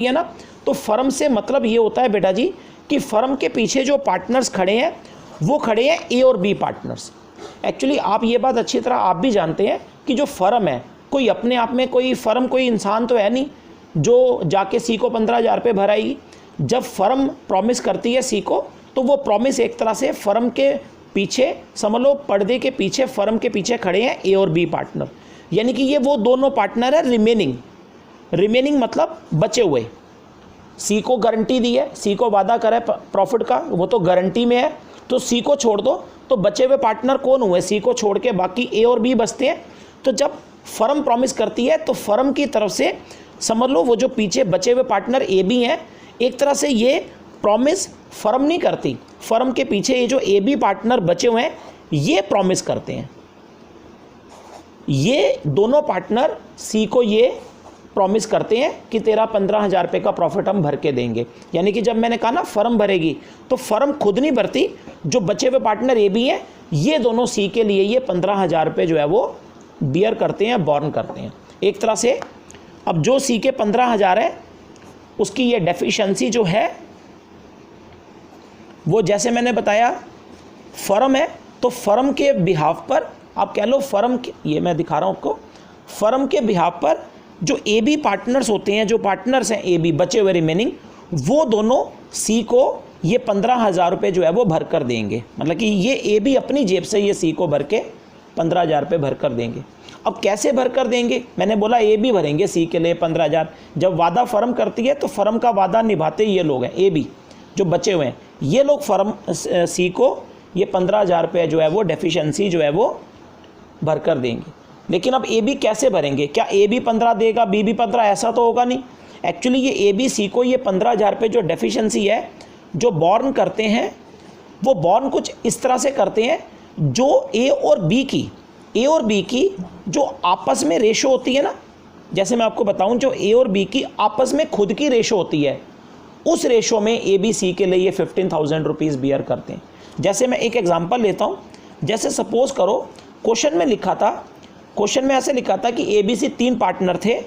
है ना। तो फर्म से मतलब ये होता है बेटा जी कि फर्म के पीछे जो पार्टनर्स खड़े हैं वो खड़े हैं ए और बी पार्टनर्स। एक्चुअली आप ये बात अच्छी तरह आप भी जानते हैं कि जो फर्म है कोई अपने आप में कोई फर्म कोई इंसान तो है नहीं जो जाके सी को 15,000 रुपये भराएगी। जब फर्म प्रॉमिस करती है सी को तो वो प्रॉमिस एक तरह से फर्म के पीछे समझ लो पर्दे के पीछे फर्म के पीछे खड़े हैं ए और बी पार्टनर, यानी कि ये वो दोनों पार्टनर है रिमेनिंग मतलब बचे हुए। सी को गारंटी दी है, सी को वादा करा है प्रॉफिट का, वो तो गारंटी में है, तो सी को छोड़ दो तो बचे हुए पार्टनर कौन हुए, सी को छोड़ के बाकी ए और बी बचते हैं। तो जब फर्म प्रॉमिस करती है तो फर्म की तरफ से समझ लो वो जो पीछे बचे हुए पार्टनर ए बी हैं, एक तरह से ये प्रॉमिस फर्म नहीं करती, फर्म के पीछे ये जो ए बी पार्टनर बचे हुए हैं ये प्रॉमिस करते हैं। ये दोनों पार्टनर सी को ये प्रॉमिस करते हैं कि तेरा 15,000 रुपये का प्रॉफिट हम भर के देंगे। यानी कि जब मैंने कहा ना फर्म भरेगी तो फर्म खुद नहीं भरती, जो बचे हुए पार्टनर ए बी हैं ये दोनों सी के लिए ये 15,000 रुपये जो है वो बियर करते हैं, बॉर्न करते हैं एक तरह से। अब जो सी के 15,000 है उसकी ये डेफिशिएंसी जो है वो जैसे मैंने बताया फर्म है तो फर्म के बिहाफ पर आप कह लो फर्म के, ये मैं दिखा रहा हूँ आपको, फर्म के बिहाफ पर जो ए बी पार्टनर्स होते हैं, जो पार्टनर्स हैं ए बी बचे हुए रिमेनिंग, वो दोनों सी को ये 15,000 रुपये जो है वो भर कर देंगे। मतलब कि ये ए बी अपनी जेब से ये सी को भर के 15,000 रुपये भर कर देंगे। अब कैसे भर कर देंगे, मैंने बोला ए बी भरेंगे सी के लिए 15,000। जब वादा फर्म करती है तो फर्म का वादा निभाते ये लोग हैं ए बी जो बचे हुए हैं, ये लोग फर्म सी को ये 15,000 रुपये जो है वो डेफिशिएंसी जो है वो भर कर देंगे। लेकिन अब ए बी कैसे भरेंगे, क्या ए बी 15 देगा बी भी 15, ऐसा तो होगा नहीं। एक्चुअली ये ए बी सी को ये 15,000 रुपये जो डेफिशिएंसी है जो बॉर्न करते हैं वो बॉर्न कुछ इस तरह से करते हैं, जो ए और बी की जो आपस में रेशो होती है ना, जैसे मैं आपको बताऊं जो ए और बी की आपस में खुद की रेशो होती है उस रेशो में ए बी सी के लिए ये 15,000 रुपीज़ बियर करते हैं। जैसे मैं एक एग्जांपल लेता हूं, जैसे सपोज करो क्वेश्चन में ऐसे लिखा था कि ए बी सी 3 पार्टनर थे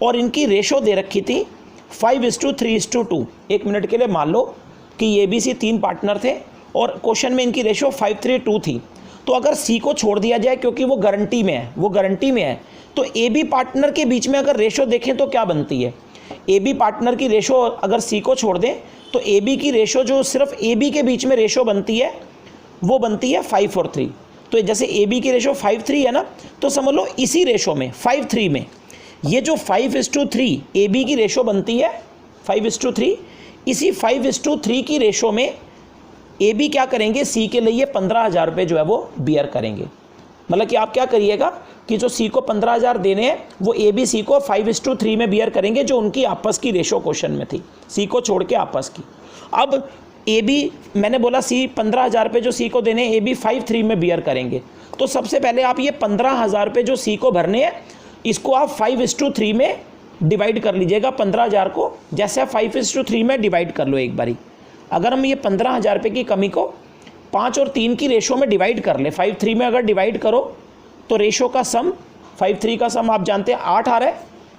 और इनकी रेशो दे रखी थी 5:3:2। एक मिनट के लिए मान लो कि ए बी सी 3 पार्टनर थे और क्वेश्चन में इनकी रेशो 5:3:2 थी। तो अगर सी को छोड़ दिया जाए क्योंकि वो गारंटी में है, तो ए बी पार्टनर के बीच में अगर रेशो देखें तो क्या बनती है, ए बी पार्टनर की रेशो अगर सी को छोड़ दें तो ए बी की रेशो जो सिर्फ ए बी के बीच में रेशो बनती है वो बनती है 5 और 3। तो जैसे ए बी की रेशो 5:3 है ना, तो समझ लो इसी रेशो में 5:3 में ये जो 5:3 ए बी की रेशो बनती है 5:3, इसी 5:3 की रेशो में ए बी क्या करेंगे सी के लिए 15,000 रुपये जो है वो बियर करेंगे। मतलब कि आप क्या करिएगा कि जो सी को 15,000 देने हैं वो ए बी सी को 5:3 में बियर करेंगे, जो उनकी आपस की रेशो क्वेश्चन में थी, सी को छोड़ के आपस की। अब ए बी मैंने बोला सी 15,000 रुपये जो सी को देने ए बी 5:3 में बियर करेंगे। तो सबसे पहले आप ये 15,000 रुपये जो सी को भरने हैं इसको आप 5:3 में डिवाइड कर लीजिएगा। 15,000 को जैसे आप 5:3 में डिवाइड कर लो एक बारी। अगर हम ये 15,000 रुपये की कमी को 5 और 3 की रेशो में डिवाइड कर ले, 5:3 में अगर डिवाइड करो तो रेशो का सम 5:3 का सम आप जानते हैं 8 आ रहा है।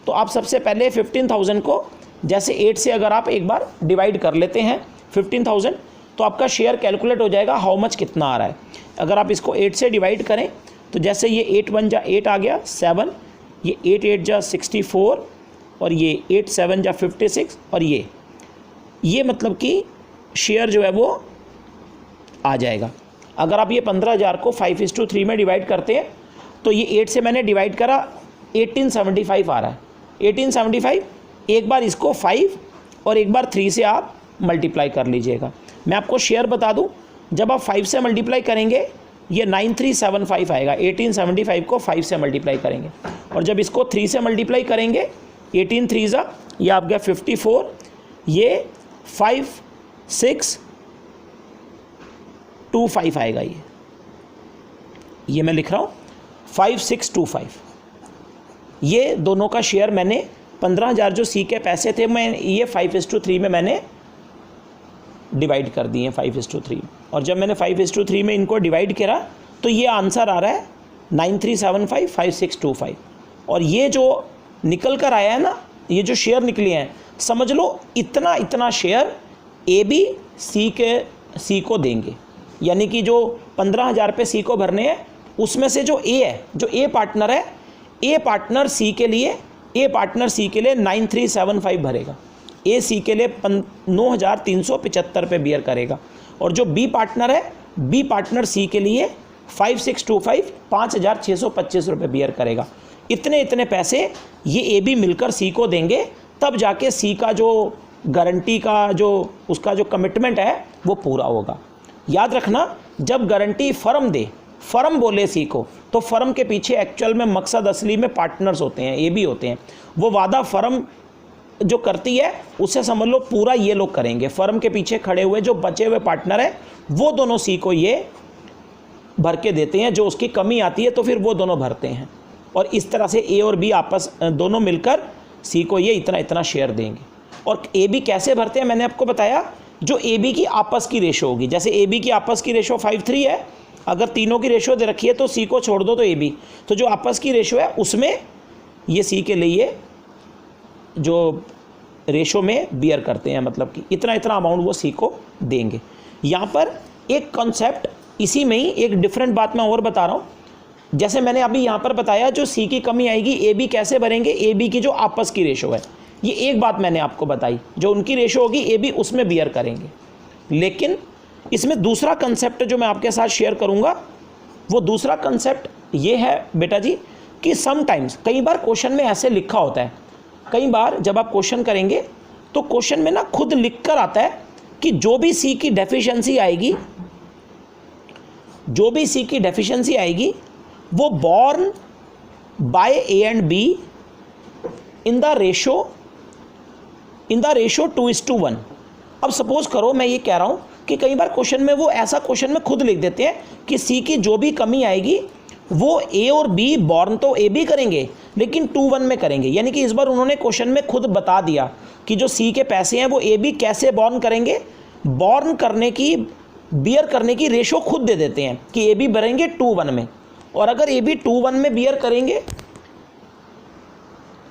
तो आप सबसे पहले 15,000 को जैसे 8 से अगर आप एक बार डिवाइड कर लेते हैं 15,000 तो आपका शेयर कैलकुलेट हो जाएगा हाउ मच कितना आ रहा है। अगर आप इसको 8 से डिवाइड करें तो जैसे ये 8 1 जा 8 आ गया 7, ये 8 8 जा 64 और ये 8 7 जा 56 और ये मतलब कि शेयर जो है वो आ जाएगा। अगर आप ये 15,000 को 5:3 में डिवाइड करते हैं तो ये 8 से मैंने डिवाइड करा 1875 आ रहा है। 1875 एक बार इसको 5 और एक बार 3 से आप मल्टीप्लाई कर लीजिएगा। मैं आपको शेयर बता दूं, जब आप 5 से मल्टीप्लाई करेंगे ये 9375 आएगा। 1875 को 5 से मल्टीप्लाई करेंगे और जब इसको 3 से मल्टीप्लाई करेंगे 18 3 जा ये आप गया 54, ये 5625 आएगा। ये मैं लिख रहा हूँ 5625। ये दोनों का शेयर मैंने 15,000 जो सी के पैसे थे मैं ये 5:3 में मैंने डिवाइड कर दिए 5:3। और जब मैंने 5:3 में इनको डिवाइड करा तो ये आंसर आ रहा है 9375 5625। और ये जो निकल कर आया है ना ये जो शेयर निकले हैं, समझ लो इतना इतना शेयर ए बी सी को देंगे, यानी कि जो 15,000 रुपये सी को भरने हैं उसमें से जो ए है, जो ए पार्टनर है, ए पार्टनर सी के लिए 9375 भरेगा, ए सी के लिए 9,375 रुपये बियर करेगा, और जो बी पार्टनर है, बी पार्टनर सी के लिए 5625 5,625 रुपये बियर करेगा। इतने इतने पैसे ये ए बी मिलकर सी को देंगे, तब जाके सी का जो गारंटी का जो उसका जो कमिटमेंट है वो पूरा होगा। याद रखना, जब गारंटी फर्म दे, फर्म बोले सी को, तो फर्म के पीछे एक्चुअल में मकसद असली में पार्टनर्स होते हैं, ए बी होते हैं। वो वादा फर्म जो करती है उससे समझ लो पूरा ये लोग करेंगे। फर्म के पीछे खड़े हुए जो बचे हुए पार्टनर हैं वो दोनों सी को ये भर के देते हैं, जो उसकी कमी आती है तो फिर वो दोनों भरते हैं, और इस तरह से ए और बी आपस दोनों मिलकर सी को ये इतना इतना शेयर देंगे। और ए बी कैसे भरते हैं मैंने आपको बताया, जो ए बी की आपस की रेशो होगी, जैसे ए बी की आपस की रेशो 5:3 है, अगर तीनों की रेशो दे रखी है तो सी को छोड़ दो तो ए बी, तो जो आपस की रेशो है उसमें ये सी के लिए जो रेशो में बियर करते हैं, मतलब कि इतना इतना अमाउंट वो सी को देंगे। यहाँ पर एक कॉन्सेप्ट, इसी में ही एक डिफरेंट बात मैं और बता रहा हूँ। जैसे मैंने अभी यहाँ पर बताया जो सी की कमी आएगी ए बी कैसे भरेंगे, ए बी की जो आपस की रेशो है, ये एक बात मैंने आपको बताई, जो उनकी रेशो होगी ए बी उसमें बियर करेंगे। लेकिन इसमें दूसरा कंसेप्ट जो मैं आपके साथ शेयर करूँगा, वो दूसरा कंसेप्ट ये है बेटा जी कि समटाइम्स, कई बार क्वेश्चन में ऐसे लिखा होता है, कई बार जब आप क्वेश्चन करेंगे तो क्वेश्चन में ना खुद लिख कर आता है कि जो भी सी की डेफिशिएंसी आएगी, जो भी सी की डेफिशिएंसी आएगी वो borne by A and B in the ratio 2:1। अब सपोज करो मैं ये कह रहा हूँ कि कई बार क्वेश्चन में वो ऐसा क्वेश्चन में खुद लिख देते हैं कि सी की जो भी कमी आएगी वो ए और बी बॉर्न तो ए बी करेंगे लेकिन 2:1 में करेंगे, यानी कि इस बार उन्होंने क्वेश्चन में खुद बता दिया कि जो सी के पैसे हैं वो ए बी कैसे बॉर्न करेंगे, बॉर्न करने की, बियर करने की रेशो खुद दे देते हैं कि ए बी भरेंगे 2:1 में। और अगर ए बी 2:1 में बियर करेंगे,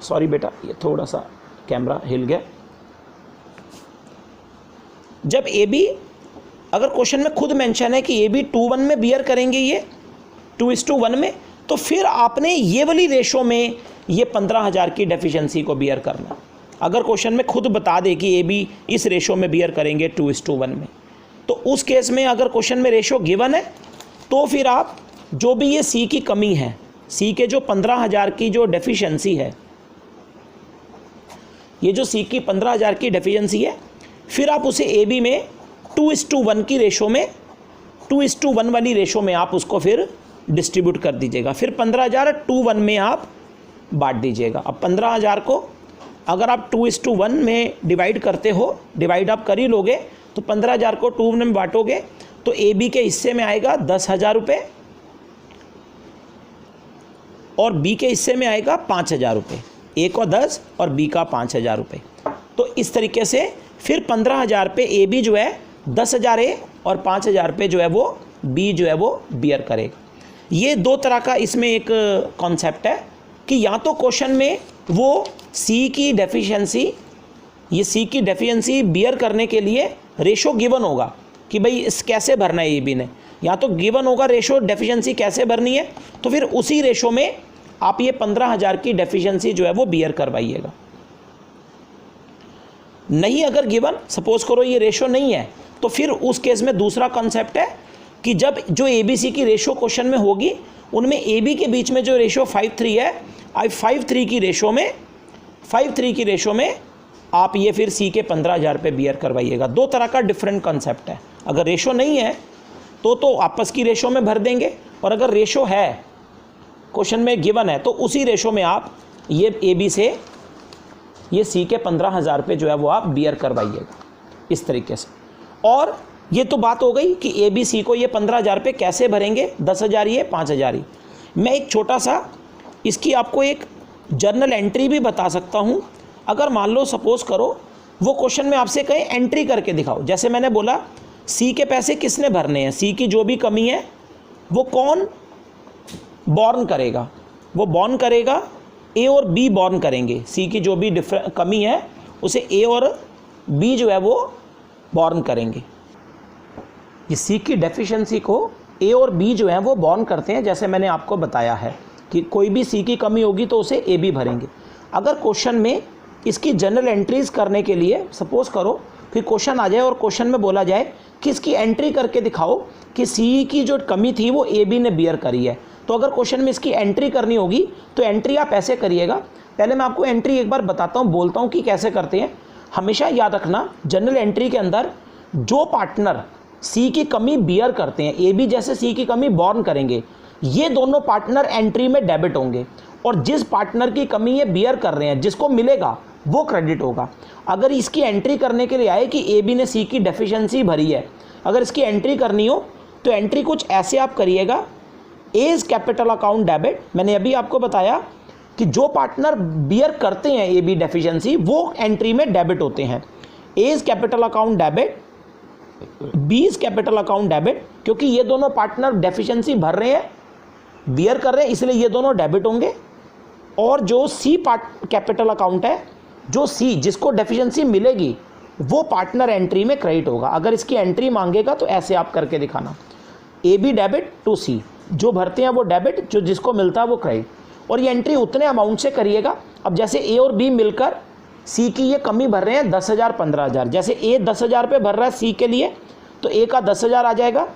सॉरी बेटा ये थोड़ा सा कैमरा हिल गया, जब ए बी, अगर क्वेश्चन में खुद मेंशन है कि ए बी 2:1 में बियर करेंगे ये 2:1 में, तो फिर आपने ये वाली रेशो में ये 15,000 की डेफिशिएंसी को बियर करना। अगर क्वेश्चन में खुद बता दे कि ए बी इस रेशो में बियर करेंगे 2:1 में, तो उस केस में अगर क्वेश्चन में रेशो गिवन है तो फिर आप जो भी ये सी की कमी है, सी के जो 15,000 की जो डेफिशिएंसी है, ये जो सी की 15,000 की डेफिशिएंसी है, फिर आप उसे ए बी में 2:1 की रेशो में, 2:1 वाली रेशो में आप उसको फिर डिस्ट्रीब्यूट कर दीजिएगा। फिर 15,000 2:1 में आप बांट दीजिएगा। अब 15,000 को अगर आप 2:1 में डिवाइड करते हो, डिवाइड आप कर ही लोगे, तो 15,000 को 2 में बांटोगे तो ए बी के हिस्से में आएगा 10,000 रुपये और बी के हिस्से में आएगा 5,000 रुपये, ए को 10 और बी का 5,000 रुपये। तो इस तरीके से फिर 15,000 पे ए बी जो है 10,000 ए और 5,000 पे जो है वो बी जो है वो बियर करेगा। ये दो तरह का इसमें एक कॉन्सेप्ट है कि या तो क्वेश्चन में वो सी की डेफिशिएंसी, ये सी की डेफिशिएंसी बियर करने के लिए रेशो गिवन होगा कि भाई इस कैसे भरना है ए बी ने, या तो गिवन होगा रेशो डेफिशिएंसी कैसे भरनी है, तो फिर उसी रेशो में आप ये 15,000 की डेफिशिएंसी जो है वो बियर करवाइएगा। नहीं अगर गिवन, सपोज करो ये रेशो नहीं है, तो फिर उस केस में दूसरा कॉन्सेप्ट है कि जब जो ए बी सी की रेशो क्वेश्चन में होगी उनमें ए बी के बीच में जो रेशो 5:3 है, 5:3 की रेशो में, 5:3 की रेशो में आप ये फिर सी के 15,000 पे बियर करवाइएगा। दो तरह का डिफरेंट कॉन्सेप्ट है। अगर रेशो नहीं है तो आपस की रेशो में भर देंगे, और अगर रेशो है क्वेश्चन में गिवन है तो उसी रेशो में आप ये ए बी से ये सी के 15,000 पे जो है वो आप बियर करवाइएगा इस तरीके से। और ये तो बात हो गई कि ए बी सी को ये 15,000 पे कैसे भरेंगे, 10,000 ये 5,000 ही। मैं एक छोटा सा इसकी आपको एक जर्नल एंट्री भी बता सकता हूँ। अगर मान लो सपोज करो वो क्वेश्चन में आपसे कहें एंट्री करके दिखाओ, जैसे मैंने बोला सी के पैसे किसने भरने हैं, सी की जो भी कमी है वो कौन बॉर्न करेगा, वो बॉर्न करेगा ए और बी बॉर्न करेंगे, सी की जो भी कमी है उसे ए और बी जो है वो बॉर्न करेंगे। ये सी की डेफिशिएंसी को ए और बी जो है वो बॉर्न करते हैं, जैसे मैंने आपको बताया है कि कोई भी सी की कमी होगी तो उसे ए बी भरेंगे। अगर क्वेश्चन में इसकी जनरल एंट्रीज करने के लिए सपोज करो फिर क्वेश्चन आ जाए और क्वेश्चन में बोला जाए कि इसकी एंट्री करके दिखाओ कि सी की जो कमी थी वो ए बी ने बियर करी है, तो अगर क्वेश्चन में इसकी एंट्री करनी होगी तो एंट्री आप ऐसे करिएगा। पहले मैं आपको एंट्री एक बार बताता हूँ, बोलता हूँ कि कैसे करते हैं। हमेशा याद रखना जनरल एंट्री के अंदर जो पार्टनर सी की कमी बियर करते हैं, ए बी जैसे सी की कमी बॉर्न करेंगे, ये दोनों पार्टनर एंट्री में डेबिट होंगे और जिस पार्टनर की कमी ये बियर कर रहे हैं जिसको मिलेगा वो क्रेडिट होगा। अगर इसकी एंट्री करने के लिए आए कि ए बी ने सी की डेफिशिएंसी भरी है, अगर इसकी एंट्री करनी हो तो एंट्री कुछ ऐसे आप करिएगा, एज कैपिटल अकाउंट डेबिट। मैंने अभी आपको बताया कि जो पार्टनर बियर करते हैं ए बी डेफिशिएंसी वो एंट्री में डेबिट होते हैं। A's capital account debit, B's capital account debit, क्योंकि ये दोनों पार्टनर डेफिशिएंसी भर रहे हैं, बियर कर रहे हैं, इसलिए ये दोनों डेबिट होंगे। और जो सी कैपिटल अकाउंट है, जो सी जिसको डेफिशिएंसी मिलेगी वो पार्टनर एंट्री में क्रेडिट होगा। अगर इसकी एंट्री मांगेगा तो ऐसे आप करके दिखाना, ए बी डेबिट टू सी, जो भरते हैं वो डेबिट, जो जिसको मिलता है वो क्रेडिट। और ये एंट्री उतने अमाउंट से करिएगा। अब जैसे ए और बी मिलकर सी की ये कमी भर रहे हैं 10,000 15,000, जैसे ए 10,000 पे भर रहा है सी के लिए तो ए का 10,000 आ जाएगा,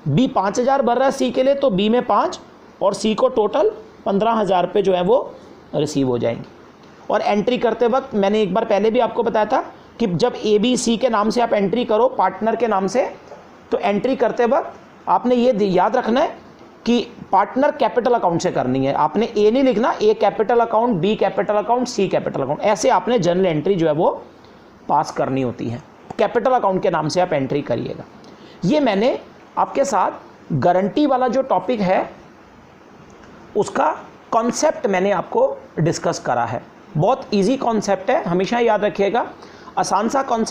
बी 5,000 भर रहा है सी के लिए तो बी में 5 और सी को टोटल 15,000 पे जो है वो रिसीव हो जाएंगे। और एंट्री करते वक्त मैंने एक बार पहले भी आपको बताया था कि जब ए बी सी के नाम से आप एंट्री करो पार्टनर के नाम से, तो एंट्री करते वक्त आपने ये याद रखना है कि पार्टनर कैपिटल अकाउंट से करनी है। आपने ए नहीं लिखना, A capital account, B capital account, C capital account, ऐसे आपने जनरल एंट्री जो है वो पास करनी होती है। कैपिटल अकाउंट के नाम से आप एंट्री करिएगा। ये मैंने आपके साथ गारंटी वाला जो टॉपिक है उसका कॉन्सेप्ट मैंने आपको डिस्कस करा है। बहुत इजी कॉन्सेप्ट है, हमेशा याद रखिएगा, आसान सा कॉन्सेप्ट।